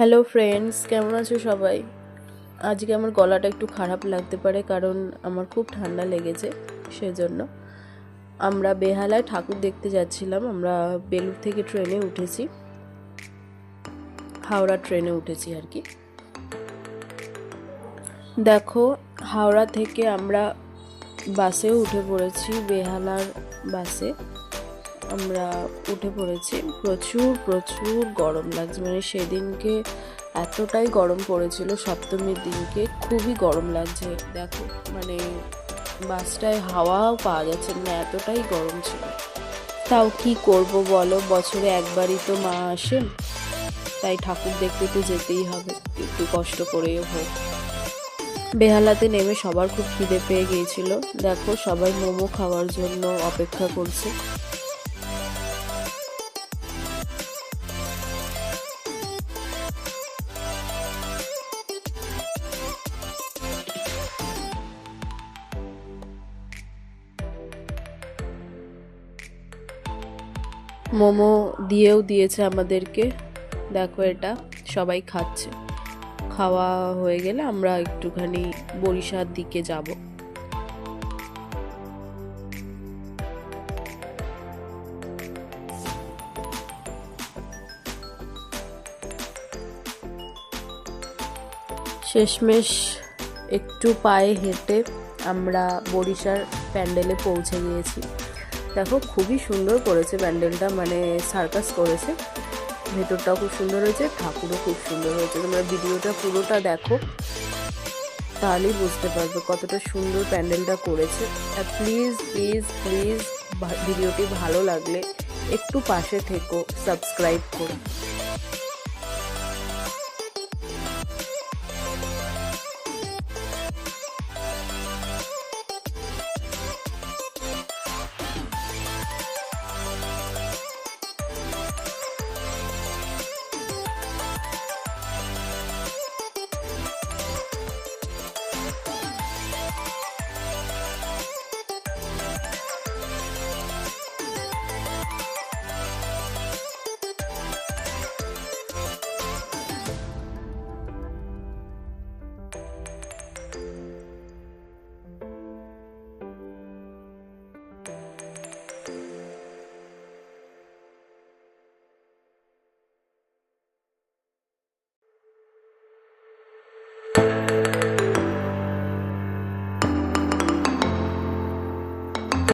Hello friends, কেমন আছো সবাই? আজকে আমার গলাটা একটু খারাপ লাগতে পারে, কারণ আমার খুব ঠান্ডা লেগেছে। সেজন্য আমরা বেহালায় ঠাকুর দেখতে যাচ্ছিলাম। আমরা বেলুড় থেকে ট্রেনে উঠেছি, হাওড়া ট্রেনে উঠেছি আর কি। দেখো, হাওড়া থেকে আমরা বাসেও উঠে পড়েছি, বেহালার বাসে আমরা উঠে পড়েছি। প্রচুর প্রচুর গরম লাগছে, মানে সেদিনকে এতটাই গরম পড়েছিল, সপ্তমীর দিনকে খুবই গরম লাগছে। দেখো, মানে বাসটায় হাওয়াও পাওয়া যাচ্ছে না, এতটাই গরম ছিল। তাও কি করব বলো, বছরে একবারই তো মা আসেন, তাই ঠাকুর দেখতে তো যেতেই হবে, একটু কষ্ট করেও হোক। বেহালাতে নেমে সবার খুব খিদে পেয়ে গিয়েছিল। দেখো, সবাই মোমো খাওয়ার জন্য অপেক্ষা করছে। মোমো দিয়েও দিয়েছে আমাদেরকে। দেখো, এটা সবাই খাচ্ছে। খাওয়া হয়ে গেলে আমরা একটুখানি বরিশার দিকে যাব। শেষমেশ একটু পায়ে হেঁটে আমরা বরিশার প্যান্ডেলে পৌঁছে গিয়েছি। দেখো, খুবই সুন্দর করেছে প্যান্ডেলটা, মানে সার্কাস করেছে। ভেতরটাও খুব সুন্দর হয়েছে, ঠাকুরও খুব সুন্দর হয়েছে। তোমরা ভিডিওটা পুরোটা দেখো, তাহলেই বুঝতে পারবে কতটা সুন্দর প্যান্ডেলটা করেছে। আর প্লিজ প্লিজ প্লিজ ভিডিওটি ভালো লাগলে একটু পাশে থেকো, সাবস্ক্রাইব করো।